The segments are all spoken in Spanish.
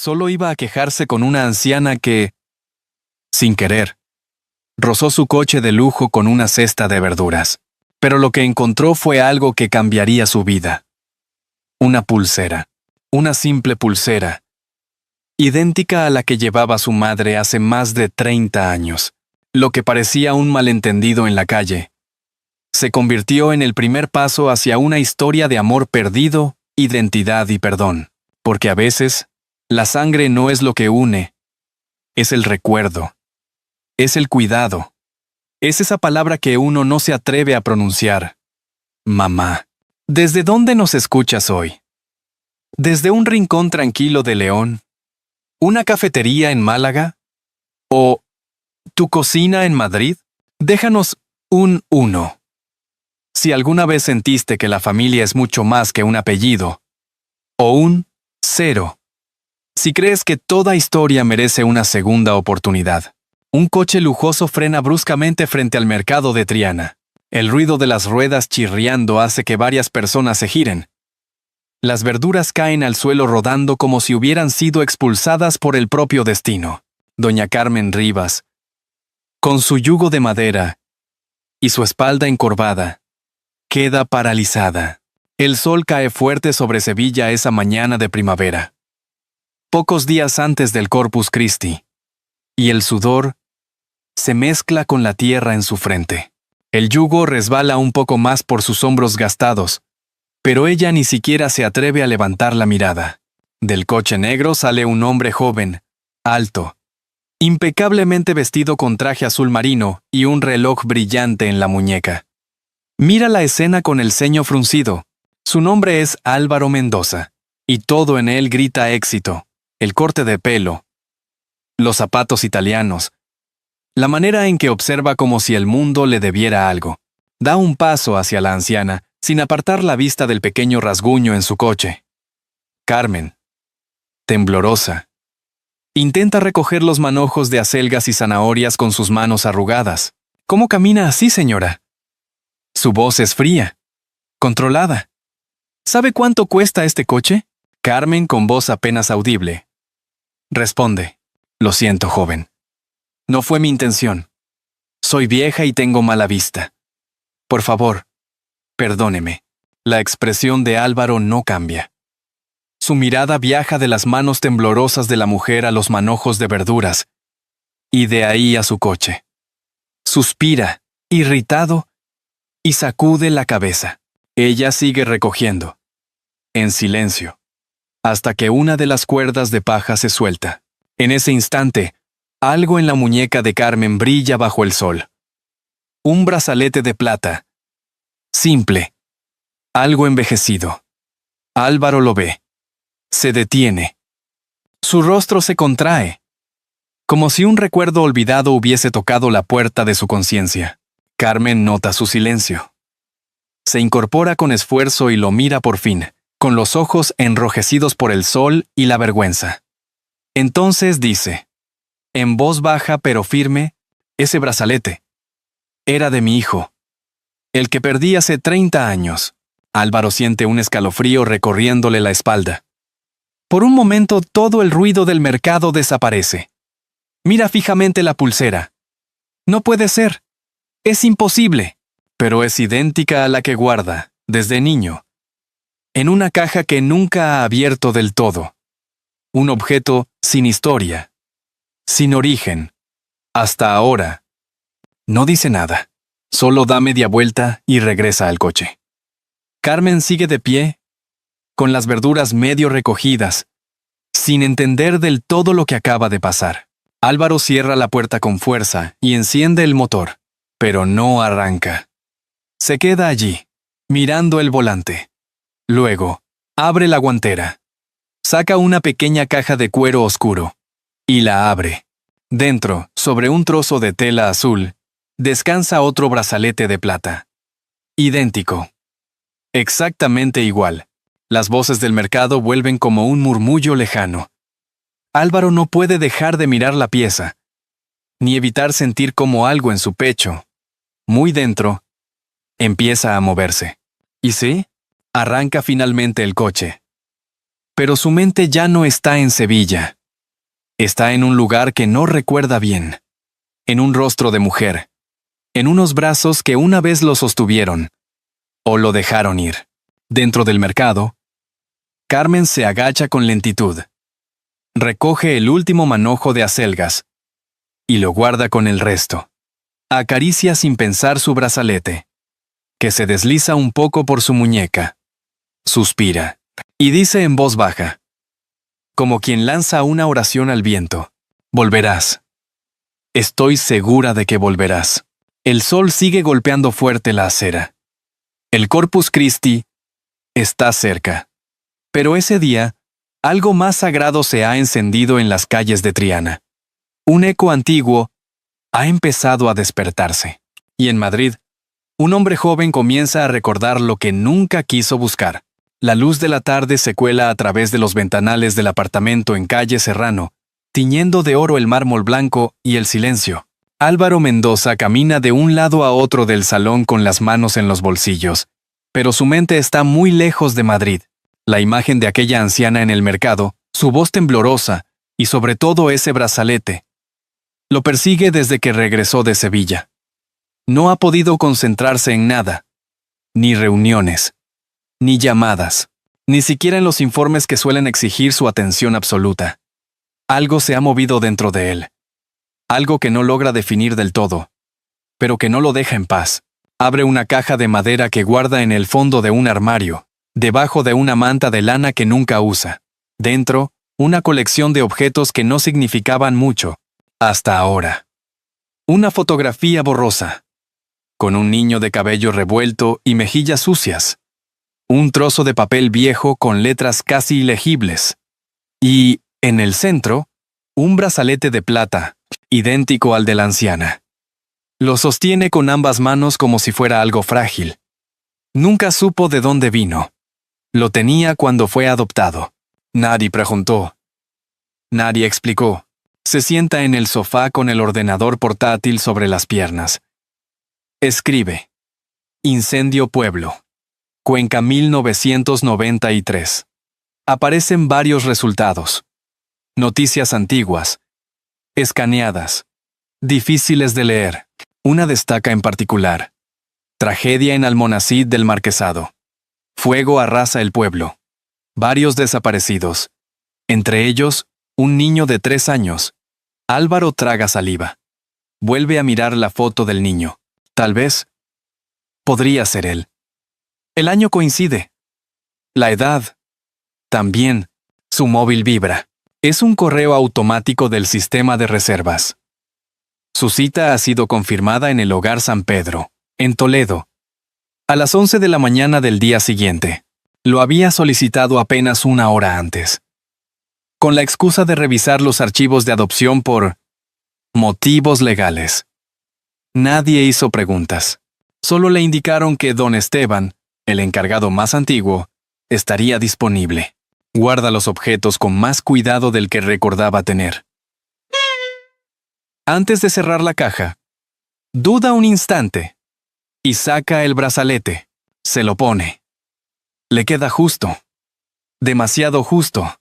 Solo iba a quejarse con una anciana que, sin querer, rozó su coche de lujo con una cesta de verduras. Pero lo que encontró fue algo que cambiaría su vida. Una pulsera. Una simple pulsera, idéntica a la que llevaba su madre hace más de 30 años. Lo que parecía un malentendido en la calle se convirtió en el primer paso hacia una historia de amor perdido, identidad y perdón. Porque a veces, la sangre no es lo que une, es el recuerdo, es el cuidado, es esa palabra que uno no se atreve a pronunciar. Mamá. ¿Desde dónde nos escuchas hoy? ¿Desde un rincón tranquilo de León? ¿Una cafetería en Málaga? ¿O tu cocina en Madrid? Déjanos un 1. Si alguna vez sentiste que la familia es mucho más que un apellido, o un 0. Si crees que toda historia merece una segunda oportunidad. Un coche lujoso frena bruscamente frente al mercado de Triana. El ruido de las ruedas chirriando hace que varias personas se giren. Las verduras caen al suelo rodando como si hubieran sido expulsadas por el propio destino. Doña Carmen Rivas, con su yugo de madera y su espalda encorvada, queda paralizada. El sol cae fuerte sobre Sevilla esa mañana de primavera, pocos días antes del Corpus Christi, y el sudor se mezcla con la tierra en su frente. El yugo resbala un poco más por sus hombros gastados, pero ella ni siquiera se atreve a levantar la mirada. Del coche negro sale un hombre joven, alto, impecablemente vestido con traje azul marino y un reloj brillante en la muñeca. Mira la escena con el ceño fruncido. Su nombre es Álvaro Mendoza, y todo en él grita éxito. El corte de pelo, los zapatos italianos, la manera en que observa como si el mundo le debiera algo. Da un paso hacia la anciana, sin apartar la vista del pequeño rasguño en su coche. Carmen, temblorosa, intenta recoger los manojos de acelgas y zanahorias con sus manos arrugadas. ¿Cómo camina así, señora? Su voz es fría, controlada. ¿Sabe cuánto cuesta este coche? Carmen, con voz apenas audible, responde: Lo siento, joven. No fue mi intención. Soy vieja y tengo mala vista. Por favor, perdóneme. La expresión de Álvaro no cambia. Su mirada viaja de las manos temblorosas de la mujer a los manojos de verduras, y de ahí a su coche. Suspira, irritado, y sacude la cabeza. Ella sigue recogiendo, en silencio, hasta que una de las cuerdas de paja se suelta. En ese instante, algo en la muñeca de Carmen brilla bajo el sol. Un brazalete de plata. Simple. Algo envejecido. Álvaro lo ve. Se detiene. Su rostro se contrae, como si un recuerdo olvidado hubiese tocado la puerta de su conciencia. Carmen nota su silencio. Se incorpora con esfuerzo y lo mira por fin, con los ojos enrojecidos por el sol y la vergüenza. Entonces dice, en voz baja pero firme: ese brazalete era de mi hijo, el que perdí hace 30 años. Álvaro siente un escalofrío recorriéndole la espalda. Por un momento todo el ruido del mercado desaparece. Mira fijamente la pulsera. No puede ser. Es imposible. Pero es idéntica a la que guarda, desde niño, en una caja que nunca ha abierto del todo. Un objeto sin historia, sin origen. Hasta ahora. No dice nada. Solo da media vuelta y regresa al coche. Carmen sigue de pie, con las verduras medio recogidas, sin entender del todo lo que acaba de pasar. Álvaro cierra la puerta con fuerza y enciende el motor, pero no arranca. Se queda allí, mirando el volante. Luego, abre la guantera. Saca una pequeña caja de cuero oscuro y la abre. Dentro, sobre un trozo de tela azul, descansa otro brazalete de plata. Idéntico. Exactamente igual. Las voces del mercado vuelven como un murmullo lejano. Álvaro no puede dejar de mirar la pieza, ni evitar sentir como algo en su pecho, muy dentro, empieza a moverse. Y sí, arranca finalmente el coche. Pero su mente ya no está en Sevilla. Está en un lugar que no recuerda bien. En un rostro de mujer. En unos brazos que una vez lo sostuvieron. O lo dejaron ir. Dentro del mercado, Carmen se agacha con lentitud. Recoge el último manojo de acelgas. Y lo guarda con el resto. Acaricia sin pensar su brazalete, que se desliza un poco por su muñeca. Suspira. Y dice en voz baja, como quien lanza una oración al viento: volverás. Estoy segura de que volverás. El sol sigue golpeando fuerte la acera. El Corpus Christi está cerca. Pero ese día, algo más sagrado se ha encendido en las calles de Triana. Un eco antiguo ha empezado a despertarse. Y en Madrid, un hombre joven comienza a recordar lo que nunca quiso buscar. La luz de la tarde se cuela a través de los ventanales del apartamento en calle Serrano, tiñendo de oro el mármol blanco y el silencio. Álvaro Mendoza camina de un lado a otro del salón con las manos en los bolsillos, pero su mente está muy lejos de Madrid. La imagen de aquella anciana en el mercado, su voz temblorosa y sobre todo ese brazalete, lo persigue desde que regresó de Sevilla. No ha podido concentrarse en nada, ni reuniones, ni llamadas, ni siquiera en los informes que suelen exigir su atención absoluta. Algo se ha movido dentro de él. Algo que no logra definir del todo, pero que no lo deja en paz. Abre una caja de madera que guarda en el fondo de un armario, debajo de una manta de lana que nunca usa. Dentro, una colección de objetos que no significaban mucho, hasta ahora. Una fotografía borrosa, con un niño de cabello revuelto y mejillas sucias. Un trozo de papel viejo con letras casi ilegibles. Y, en el centro, un brazalete de plata, idéntico al de la anciana. Lo sostiene con ambas manos como si fuera algo frágil. Nunca supo de dónde vino. Lo tenía cuando fue adoptado. Nadie preguntó. Nadie explicó. Se sienta en el sofá con el ordenador portátil sobre las piernas. Escribe. Incendio Pueblo. Cuenca 1993. Aparecen varios resultados. Noticias antiguas. Escaneadas. Difíciles de leer. Una destaca en particular. Tragedia en Almonacid del Marquesado. Fuego arrasa el pueblo. Varios desaparecidos. Entre ellos, un niño de 3 años. Álvaro traga saliva. Vuelve a mirar la foto del niño. Tal vez. Podría ser él. El año coincide. La edad. También. Su móvil vibra. Es un correo automático del sistema de reservas. Su cita ha sido confirmada en el Hogar San Pedro, en Toledo, a las 11 de la mañana del día siguiente. Lo había solicitado apenas una hora antes, con la excusa de revisar los archivos de adopción por motivos legales. Nadie hizo preguntas. Solo le indicaron que don Esteban, el encargado más antiguo, estaría disponible. Guarda los objetos con más cuidado del que recordaba tener. Antes de cerrar la caja, duda un instante y saca el brazalete. Se lo pone. Le queda justo. Demasiado justo.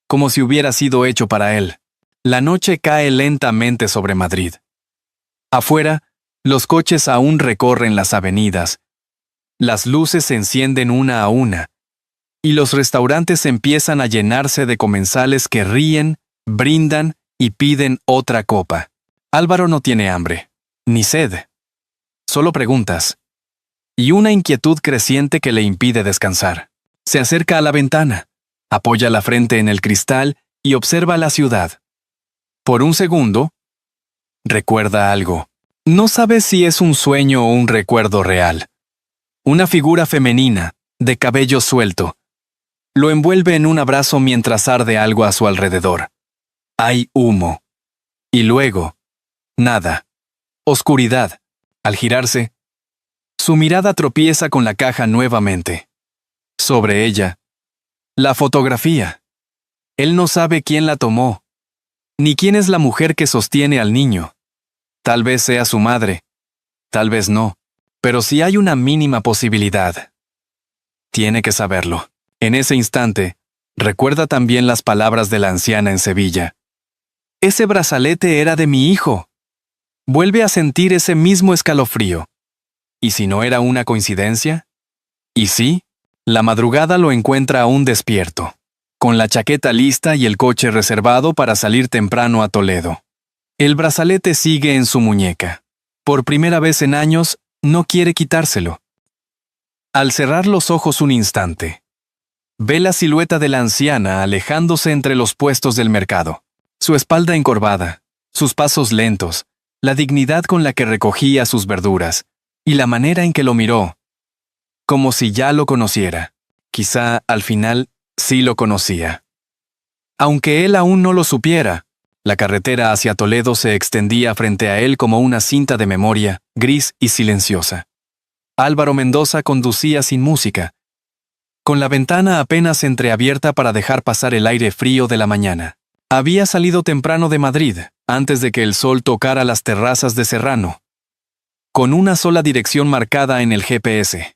Como si hubiera sido hecho para él. La noche cae lentamente sobre Madrid. Afuera, los coches aún recorren las avenidas. Las luces se encienden una a una. Y los restaurantes empiezan a llenarse de comensales que ríen, brindan y piden otra copa. Álvaro no tiene hambre, ni sed. Solo preguntas. Y una inquietud creciente que le impide descansar. Se acerca a la ventana, apoya la frente en el cristal y observa la ciudad. Por un segundo, recuerda algo. No sabe si es un sueño o un recuerdo real. Una figura femenina, de cabello suelto. Lo envuelve en un abrazo mientras arde algo a su alrededor. Hay humo. Y luego, nada. Oscuridad. Al girarse, su mirada tropieza con la caja nuevamente. Sobre ella, la fotografía. Él no sabe quién la tomó, ni quién es la mujer que sostiene al niño. Tal vez sea su madre, tal vez no, pero si hay una mínima posibilidad. Tiene que saberlo. En ese instante, Recuerda también las palabras de la anciana en Sevilla. Ese brazalete era de mi hijo. Vuelve a sentir ese mismo escalofrío. ¿Y si no era una coincidencia? Y sí, la madrugada lo encuentra aún despierto, con la chaqueta lista y el coche reservado para salir temprano a Toledo. El brazalete sigue en su muñeca. Por primera vez en años, no quiere quitárselo. Al cerrar los ojos un instante, ve la silueta de la anciana alejándose entre los puestos del mercado. Su espalda encorvada, sus pasos lentos, la dignidad con la que recogía sus verduras, y la manera en que lo miró, como si ya lo conociera. Quizá, al final, sí lo conocía. Aunque él aún no lo supiera, la carretera hacia Toledo se extendía frente a él como una cinta de memoria, gris y silenciosa. Álvaro Mendoza conducía sin música, con la ventana apenas entreabierta para dejar pasar el aire frío de la mañana. Había salido temprano de Madrid, antes de que el sol tocara las terrazas de Serrano, con una sola dirección marcada en el GPS.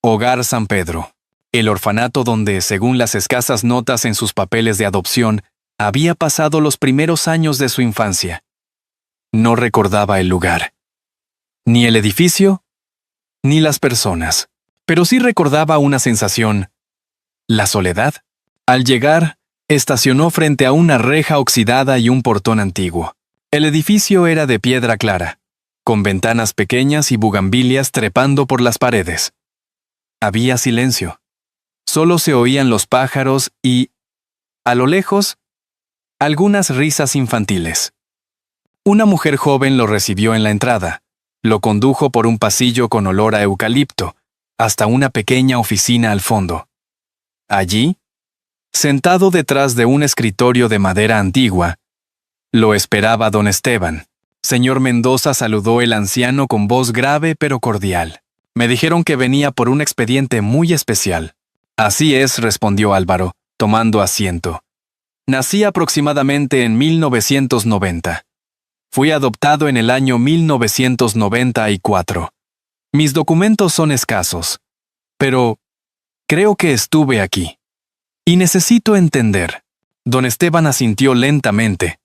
Hogar San Pedro, el orfanato donde, según las escasas notas en sus papeles de adopción, había pasado los primeros años de su infancia. No recordaba el lugar, ni el edificio, ni las personas, pero sí recordaba una sensación: la soledad. Al llegar, estacionó frente a una reja oxidada y un portón antiguo. El edificio era de piedra clara, con ventanas pequeñas y bugambilias trepando por las paredes. Había silencio. Solo se oían los pájaros y, a lo lejos, algunas risas infantiles. Una mujer joven lo recibió en la entrada, lo condujo por un pasillo con olor a eucalipto, hasta una pequeña oficina al fondo. Allí, sentado detrás de un escritorio de madera antigua, lo esperaba don Esteban. Señor Mendoza, saludó el anciano con voz grave pero cordial. Me dijeron que venía por un expediente muy especial. Así es, respondió Álvaro, tomando asiento. Nací aproximadamente en 1990. Fui adoptado en el año 1994. Mis documentos son escasos, pero creo que estuve aquí. Y necesito entender. Don Esteban asintió lentamente.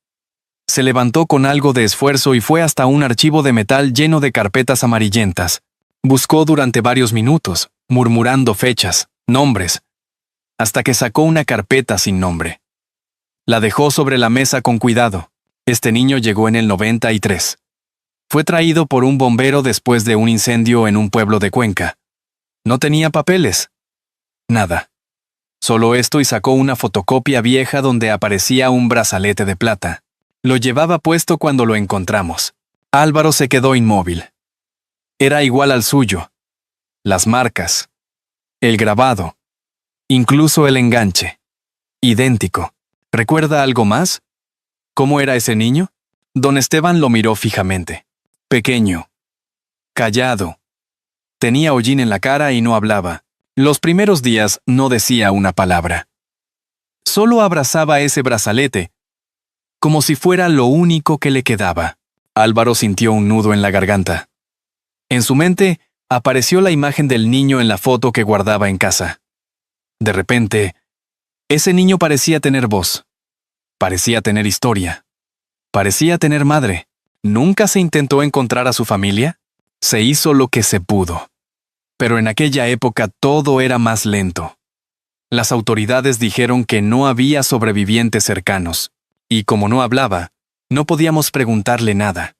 Se levantó con algo de esfuerzo y fue hasta un archivo de metal lleno de carpetas amarillentas. Buscó durante varios minutos, murmurando fechas, nombres, hasta que sacó una carpeta sin nombre. La dejó sobre la mesa con cuidado. Este niño llegó en el 93. Fue traído por un bombero después de un incendio en un pueblo de Cuenca. No tenía papeles. Nada. Solo esto, y sacó una fotocopia vieja donde aparecía un brazalete de plata. Lo llevaba puesto cuando lo encontramos. Álvaro se quedó inmóvil. Era igual al suyo. Las marcas, el grabado, incluso el enganche. Idéntico. ¿Recuerda algo más? ¿Cómo era ese niño? Don Esteban lo miró fijamente. Pequeño. Callado. Tenía hollín en la cara y no hablaba. Los primeros días no decía una palabra. Solo abrazaba ese brazalete, como si fuera lo único que le quedaba. Álvaro sintió un nudo en la garganta. En su mente apareció la imagen del niño en la foto que guardaba en casa. De repente, ese niño parecía tener voz. Parecía tener historia. Parecía tener madre. ¿Nunca se intentó encontrar a su familia? Se hizo lo que se pudo. Pero en aquella época todo era más lento. Las autoridades dijeron que no había sobrevivientes cercanos, y como no hablaba, no podíamos preguntarle nada.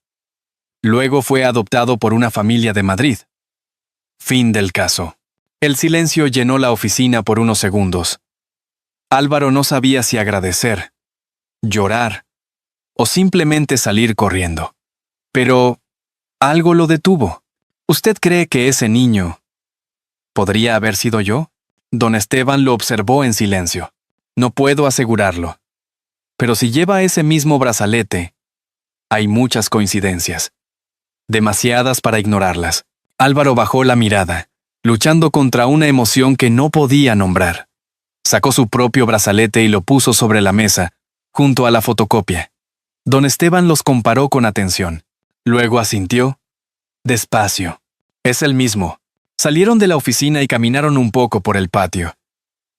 Luego fue adoptado por una familia de Madrid. Fin del caso. El silencio llenó la oficina por unos segundos. Álvaro no sabía si agradecer, llorar o simplemente salir corriendo. Pero algo lo detuvo. ¿Usted cree que ese niño podría haber sido yo? Don Esteban lo observó en silencio. No puedo asegurarlo. Pero si lleva ese mismo brazalete, hay muchas coincidencias. Demasiadas para ignorarlas. Álvaro bajó la mirada, luchando contra una emoción que no podía nombrar. Sacó su propio brazalete y lo puso sobre la mesa, junto a la fotocopia. Don Esteban los comparó con atención. Luego asintió. Despacio. Es el mismo. Salieron de la oficina y caminaron un poco por el patio.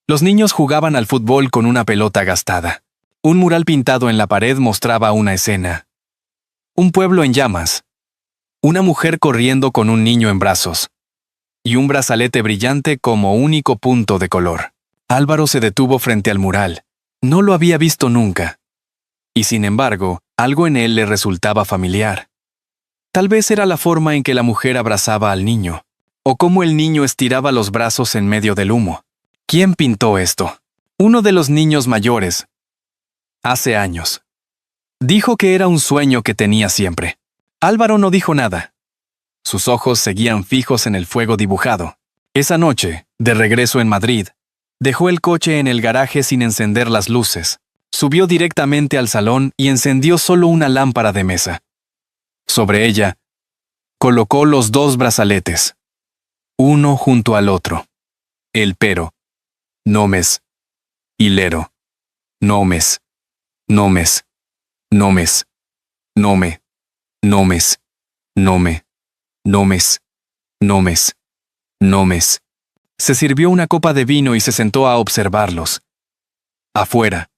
Los niños jugaban al fútbol con una pelota gastada. Un mural pintado en la pared mostraba una escena. Un pueblo en llamas. Una mujer corriendo con un niño en brazos. Y un brazalete brillante como único punto de color. Álvaro se detuvo frente al mural. No lo había visto nunca. Y sin embargo, algo en él le resultaba familiar. Tal vez era la forma en que la mujer abrazaba al niño, o cómo el niño estiraba los brazos en medio del humo. ¿Quién pintó esto? Uno de los niños mayores. Hace años. Dijo que era un sueño que tenía siempre. Álvaro no dijo nada. Sus ojos seguían fijos en el fuego dibujado. Esa noche, de regreso en Madrid, dejó el coche en el garaje sin encender las luces. Subió directamente al salón y encendió solo una lámpara de mesa. Sobre ella, colocó los dos brazaletes, uno junto al otro. El pero, nomes, hilero, nomes, nomes, nomes, nome, nomes, nome, nomes, nomes, nomes. Se sirvió una copa de vino y se sentó a observarlos. Afuera,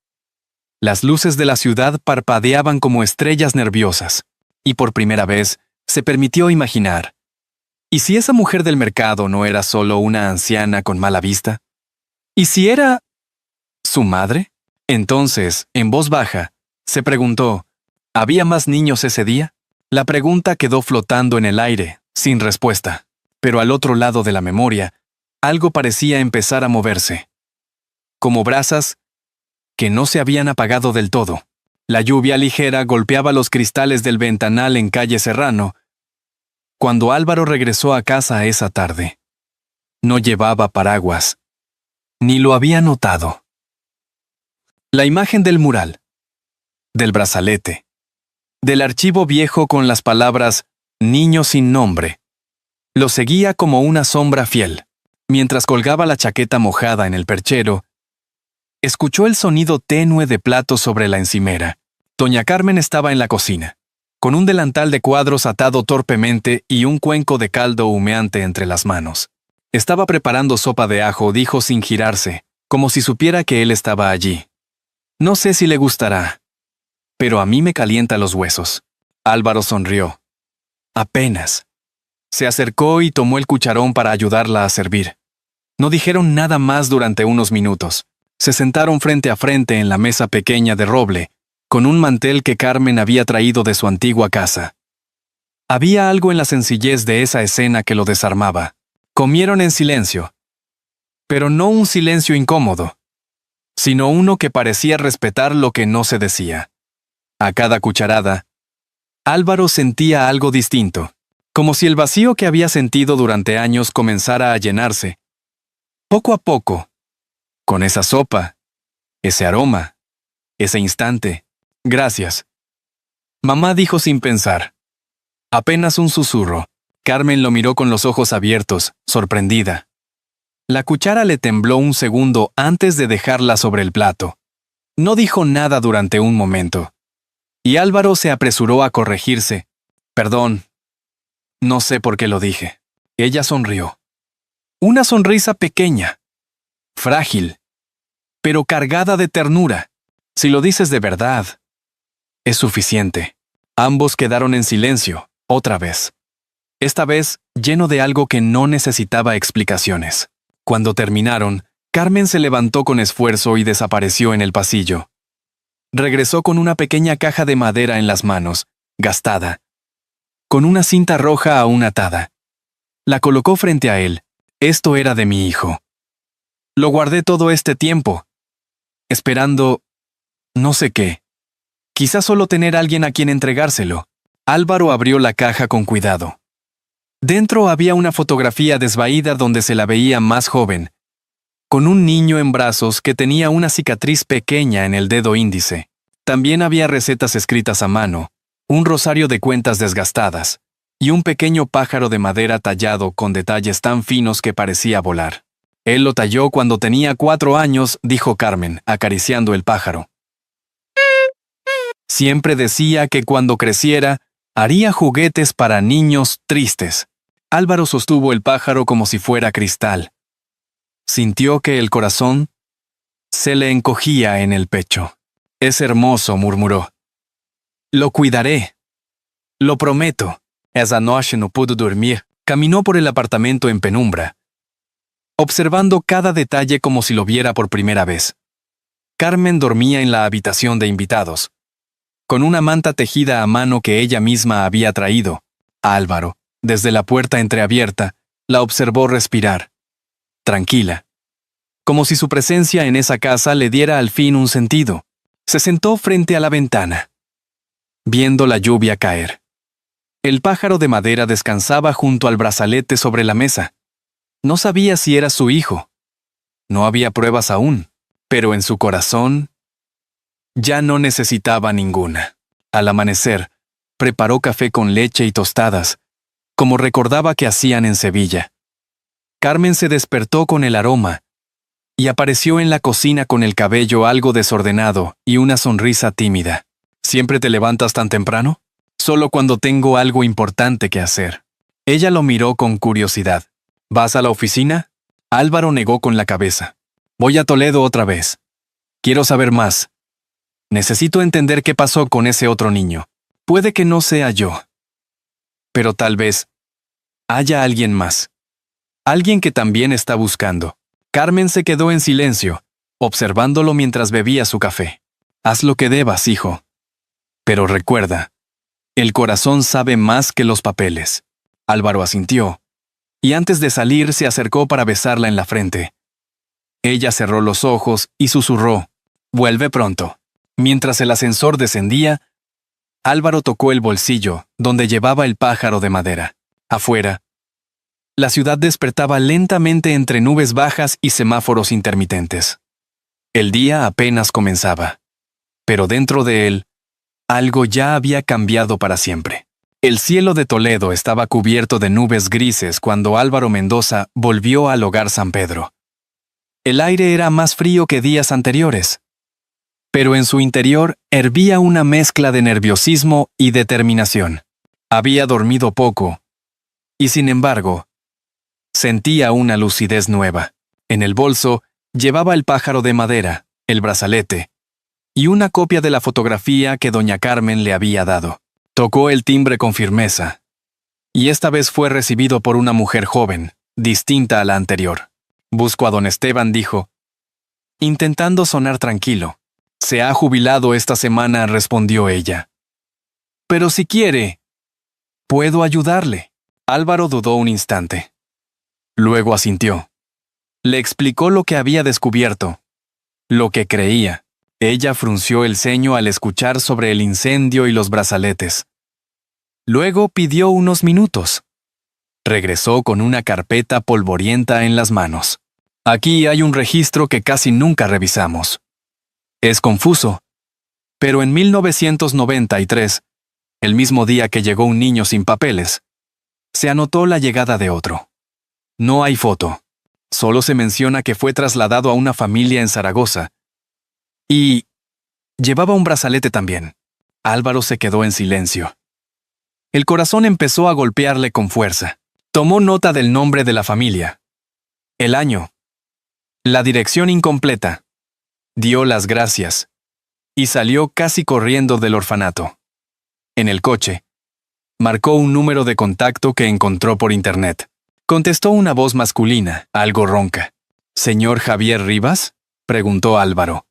las luces de la ciudad parpadeaban como estrellas nerviosas, y por primera vez se permitió imaginar. ¿Y si esa mujer del mercado no era solo una anciana con mala vista? ¿Y si era su madre? Entonces, en voz baja, se preguntó, ¿había más niños ese día? La pregunta quedó flotando en el aire, sin respuesta. Pero al otro lado de la memoria, algo parecía empezar a moverse. Como brasas que no se habían apagado del todo. La lluvia ligera golpeaba los cristales del ventanal en calle Serrano. Cuando Álvaro regresó a casa esa tarde, no llevaba paraguas. Ni lo había notado. La imagen del mural, del brazalete, del archivo viejo con las palabras «Niño sin nombre», lo seguía como una sombra fiel. Mientras colgaba la chaqueta mojada en el perchero, escuchó el sonido tenue de platos sobre la encimera. Doña Carmen estaba en la cocina, con un delantal de cuadros atado torpemente y un cuenco de caldo humeante entre las manos. Estaba preparando sopa de ajo, dijo sin girarse, como si supiera que él estaba allí. No sé si le gustará, pero a mí me calienta los huesos. Álvaro sonrió. Apenas. Se acercó y tomó el cucharón para ayudarla a servir. No dijeron nada más durante unos minutos. Se sentaron frente a frente en la mesa pequeña de roble, con un mantel que Carmen había traído de su antigua casa. Había algo en la sencillez de esa escena que lo desarmaba. Comieron en silencio. Pero no un silencio incómodo, sino uno que parecía respetar lo que no se decía. A cada cucharada, Álvaro sentía algo distinto, como si el vacío que había sentido durante años comenzara a llenarse. Poco a poco, con esa sopa, ese aroma, ese instante. Gracias. Mamá dijo sin pensar. Apenas un susurro. Carmen lo miró con los ojos abiertos, sorprendida. La cuchara le tembló un segundo antes de dejarla sobre el plato. No dijo nada durante un momento. Y Álvaro se apresuró a corregirse. Perdón. No sé por qué lo dije. Ella sonrió. Una sonrisa pequeña, frágil, pero cargada de ternura. Si lo dices de verdad, es suficiente. Ambos quedaron en silencio, otra vez. Esta vez lleno de algo que no necesitaba explicaciones. Cuando terminaron, Carmen se levantó con esfuerzo y desapareció en el pasillo. Regresó con una pequeña caja de madera en las manos, gastada, con una cinta roja aún atada. La colocó frente a él. Esto era de mi hijo. Lo guardé todo este tiempo, esperando no sé qué. Quizás solo tener a alguien a quien entregárselo. Álvaro abrió la caja con cuidado. Dentro había una fotografía desvaída donde se la veía más joven, con un niño en brazos que tenía una cicatriz pequeña en el dedo índice. También había recetas escritas a mano, un rosario de cuentas desgastadas, y un pequeño pájaro de madera tallado con detalles tan finos que parecía volar. Él lo talló cuando tenía 4 años, dijo Carmen, acariciando el pájaro. Siempre decía que cuando creciera, haría juguetes para niños tristes. Álvaro sostuvo el pájaro como si fuera cristal. Sintió que el corazón Se le encogía en el pecho. «Es hermoso», murmuró. «Lo cuidaré. Lo prometo». Esa noche no pudo dormir. Caminó por el apartamento en penumbra, observando cada detalle como si lo viera por primera vez. Carmen dormía en la habitación de invitados, con una manta tejida a mano que ella misma había traído. Álvaro, desde la puerta entreabierta, la observó respirar, tranquila, como si su presencia en esa casa le diera al fin un sentido. Se sentó frente a la ventana, viendo la lluvia caer. El pájaro de madera descansaba junto al brazalete sobre la mesa. No sabía si era su hijo. No había pruebas aún, pero en su corazón ya no necesitaba ninguna. Al amanecer, preparó café con leche y tostadas, como recordaba que hacían en Sevilla. Carmen se despertó con el aroma y apareció en la cocina con el cabello algo desordenado y una sonrisa tímida. «¿Siempre te levantas tan temprano?» «Solo cuando tengo algo importante que hacer». Ella lo miró con curiosidad. «¿Vas a la oficina?» Álvaro negó con la cabeza. «Voy a Toledo otra vez. Quiero saber más. Necesito entender qué pasó con ese otro niño. Puede que no sea yo, pero tal vez haya alguien más. Alguien que también está buscando». Carmen se quedó en silencio, observándolo mientras bebía su café. «Haz lo que debas, hijo. Pero recuerda, el corazón sabe más que los papeles». Álvaro asintió, y antes de salir se acercó para besarla en la frente. Ella cerró los ojos y susurró: «Vuelve pronto». Mientras el ascensor descendía, Álvaro tocó el bolsillo, donde llevaba el pájaro de madera. Afuera, la ciudad despertaba lentamente entre nubes bajas y semáforos intermitentes. El día apenas comenzaba, pero dentro de él, algo ya había cambiado para siempre. El cielo de Toledo estaba cubierto de nubes grises cuando Álvaro Mendoza volvió al hogar San Pedro. El aire era más frío que días anteriores, pero en su interior hervía una mezcla de nerviosismo y determinación. Había dormido poco, y sin embargo, sentía una lucidez nueva. En el bolso llevaba el pájaro de madera, el brazalete, y una copia de la fotografía que doña Carmen le había dado. Tocó el timbre con firmeza, y esta vez fue recibido por una mujer joven, distinta a la anterior. «Busco a don Esteban», dijo, intentando sonar tranquilo. «Se ha jubilado esta semana», respondió ella. «Pero si quiere, puedo ayudarle». Álvaro dudó un instante. Luego asintió. Le explicó lo que había descubierto, lo que creía. Ella frunció el ceño al escuchar sobre el incendio y los brazaletes. Luego pidió unos minutos. Regresó con una carpeta polvorienta en las manos. «Aquí hay un registro que casi nunca revisamos. Es confuso, pero en 1993, el mismo día que llegó un niño sin papeles, se anotó la llegada de otro. No hay foto. Solo se menciona que fue trasladado a una familia en Zaragoza. Y llevaba un brazalete también». Álvaro se quedó en silencio. El corazón empezó a golpearle con fuerza. Tomó nota del nombre de la familia, el año, la dirección incompleta, dio las gracias y salió casi corriendo del orfanato. En el coche, marcó un número de contacto que encontró por internet. Contestó una voz masculina, algo ronca. «¿Señor Javier Rivas?», preguntó Álvaro.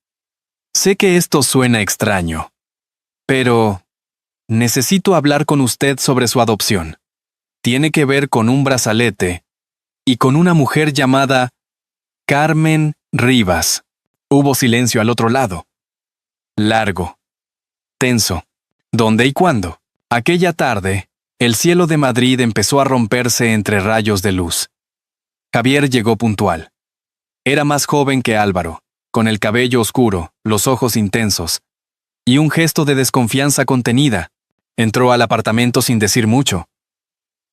«Sé que esto suena extraño, pero necesito hablar con usted sobre su adopción. Tiene que ver con un brazalete y con una mujer llamada Carmen Rivas». Hubo silencio al otro lado. Largo, tenso. ¿Dónde y cuándo? Aquella tarde, el cielo de Madrid empezó a romperse entre rayos de luz. Javier llegó puntual. Era más joven que Álvaro, con el cabello oscuro, los ojos intensos, y un gesto de desconfianza contenida. Entró al apartamento sin decir mucho,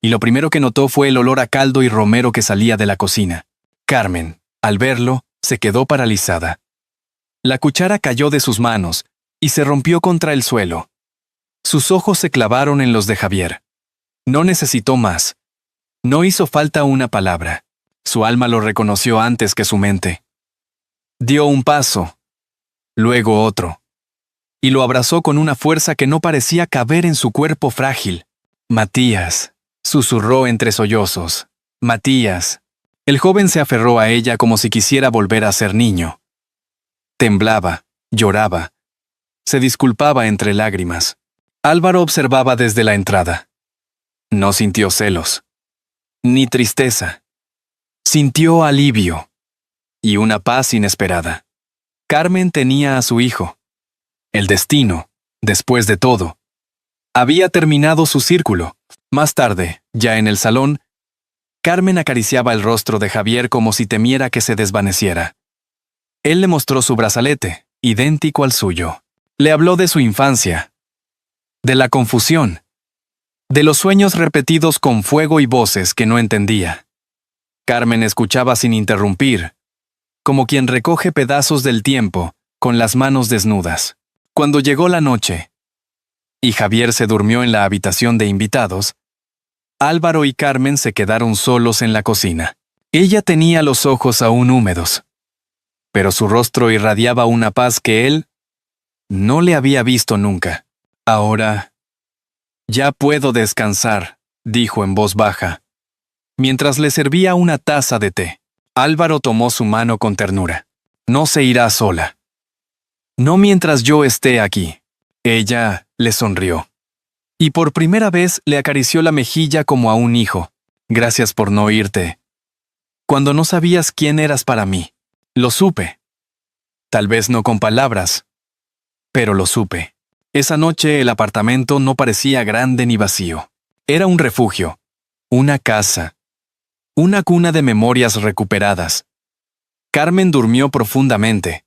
y lo primero que notó fue el olor a caldo y romero que salía de la cocina. Carmen, al verlo, se quedó paralizada. La cuchara cayó de sus manos y se rompió contra el suelo. Sus ojos se clavaron en los de Javier. No necesitó más. No hizo falta una palabra. Su alma lo reconoció antes que su mente. Dio un paso, luego otro, y lo abrazó con una fuerza que no parecía caber en su cuerpo frágil. Matías, susurró entre sollozos. Matías. El joven se aferró a ella como si quisiera volver a ser niño. Temblaba, lloraba. Se disculpaba entre lágrimas. Álvaro observaba desde la entrada. No sintió celos, ni tristeza. Sintió alivio y una paz inesperada. Carmen tenía a su hijo. El destino, después de todo, había terminado su círculo. Más tarde, ya en el salón, Carmen acariciaba el rostro de Javier como si temiera que se desvaneciera. Él le mostró su brazalete, idéntico al suyo. Le habló de su infancia, de la confusión, de los sueños repetidos con fuego y voces que no entendía. Carmen escuchaba sin interrumpir, como quien recoge pedazos del tiempo con las manos desnudas. Cuando llegó la noche, y Javier se durmió en la habitación de invitados, Álvaro y Carmen se quedaron solos en la cocina. Ella tenía los ojos aún húmedos, pero su rostro irradiaba una paz que él no le había visto nunca. Ahora, ya puedo descansar, dijo en voz baja, mientras le servía una taza de té. Álvaro tomó su mano con ternura. No se irá sola. No mientras yo esté aquí. Ella le sonrió. Y por primera vez le acarició la mejilla como a un hijo. Gracias por no irte. Cuando no sabías quién eras para mí. Lo supe. Tal vez no con palabras, pero lo supe. Esa noche el apartamento no parecía grande ni vacío. Era un refugio, una casa, una cuna de memorias recuperadas. Carmen durmió profundamente.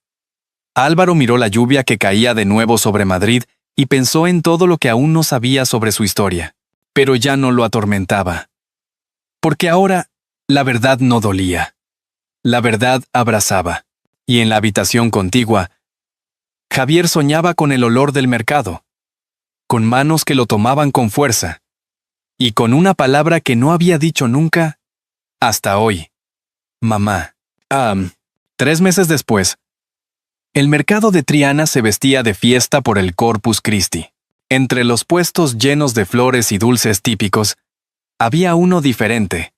Álvaro miró la lluvia que caía de nuevo sobre Madrid y pensó en todo lo que aún no sabía sobre su historia, pero ya no lo atormentaba. Porque ahora la verdad no dolía. La verdad abrazaba. Y en la habitación contigua, Javier soñaba con el olor del mercado, con manos que lo tomaban con fuerza, y con una palabra que no había dicho nunca hasta hoy. Mamá. 3 meses después, el mercado de Triana se vestía de fiesta por el Corpus Christi. Entre los puestos llenos de flores y dulces típicos, había uno diferente.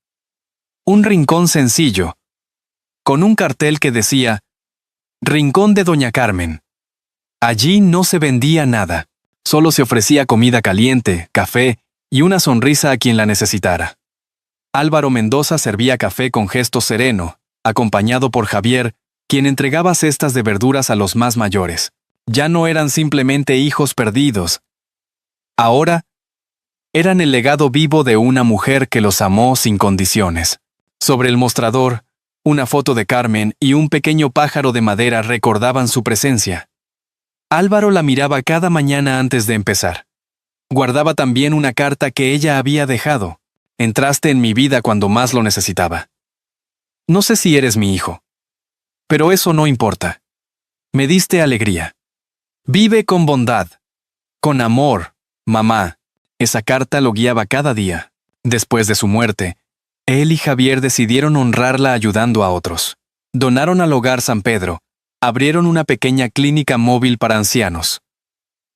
Un rincón sencillo, con un cartel que decía, Rincón de Doña Carmen. Allí no se vendía nada, solo se ofrecía comida caliente, café y una sonrisa a quien la necesitara. Álvaro Mendoza servía café con gesto sereno, acompañado por Javier, quien entregaba cestas de verduras a los más mayores. Ya no eran simplemente hijos perdidos. Ahora, eran el legado vivo de una mujer que los amó sin condiciones. Sobre el mostrador, una foto de Carmen y un pequeño pájaro de madera recordaban su presencia. Álvaro la miraba cada mañana antes de empezar. Guardaba también una carta que ella había dejado. Entraste en mi vida cuando más lo necesitaba. No sé si eres mi hijo, pero eso no importa. Me diste alegría. Vive con bondad, con amor, mamá. Esa carta lo guiaba cada día. Después de su muerte, él y Javier decidieron honrarla ayudando a otros. Donaron al Hogar San Pedro, abrieron una pequeña clínica móvil para ancianos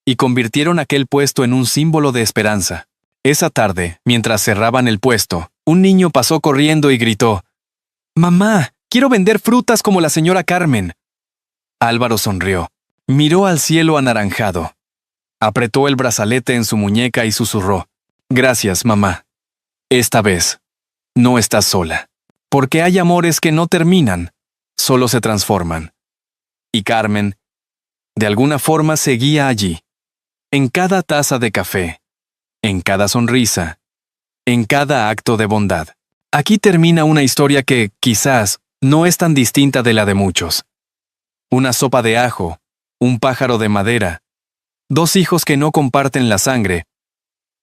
y convirtieron aquel puesto en un símbolo de esperanza. Esa tarde, mientras cerraban el puesto, un niño pasó corriendo y gritó, «Mamá, quiero vender frutas como la señora Carmen». Álvaro sonrió, miró al cielo anaranjado, apretó el brazalete en su muñeca y susurró, «Gracias, mamá. Esta vez no estás sola, porque hay amores que no terminan, solo se transforman». Y Carmen, de alguna forma, seguía allí, en cada taza de café, en cada sonrisa, en cada acto de bondad. Aquí termina una historia que, quizás, no es tan distinta de la de muchos. Una sopa de ajo, un pájaro de madera, 2 hijos que no comparten la sangre,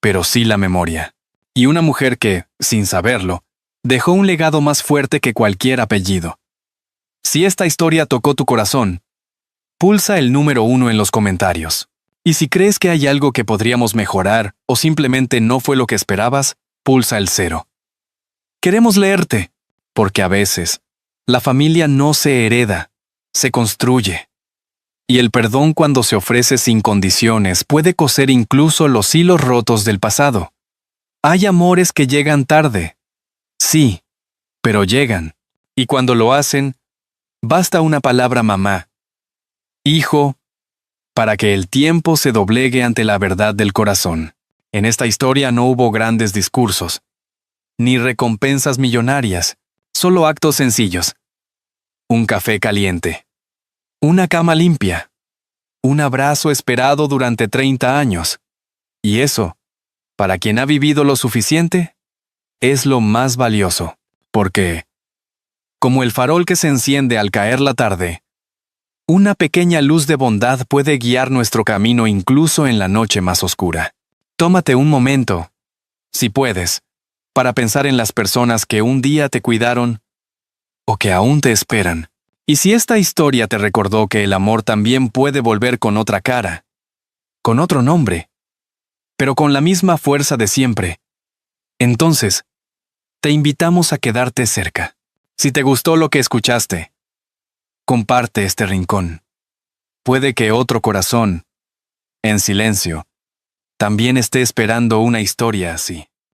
pero sí la memoria. Y una mujer que, sin saberlo, dejó un legado más fuerte que cualquier apellido. Si esta historia tocó tu corazón, pulsa el número 1 en los comentarios. Y si crees que hay algo que podríamos mejorar o simplemente no fue lo que esperabas, pulsa el 0. Queremos leerte, porque a veces, la familia no se hereda, se construye. Y el perdón, cuando se ofrece sin condiciones, puede coser incluso los hilos rotos del pasado. Hay amores que llegan tarde. Sí, pero llegan. Y cuando lo hacen, basta una palabra mamá, hijo, para que el tiempo se doblegue ante la verdad del corazón. En esta historia no hubo grandes discursos, ni recompensas millonarias, solo actos sencillos. Un café caliente, una cama limpia, un abrazo esperado durante 30 años. Y eso, para quien ha vivido lo suficiente, es lo más valioso, porque, como el farol que se enciende al caer la tarde, una pequeña luz de bondad puede guiar nuestro camino incluso en la noche más oscura. Tómate un momento, si puedes, para pensar en las personas que un día te cuidaron o que aún te esperan. Y si esta historia te recordó que el amor también puede volver con otra cara, con otro nombre, pero con la misma fuerza de siempre, entonces, te invitamos a quedarte cerca. Si te gustó lo que escuchaste, comparte este rincón. Puede que otro corazón, en silencio, también esté esperando una historia así.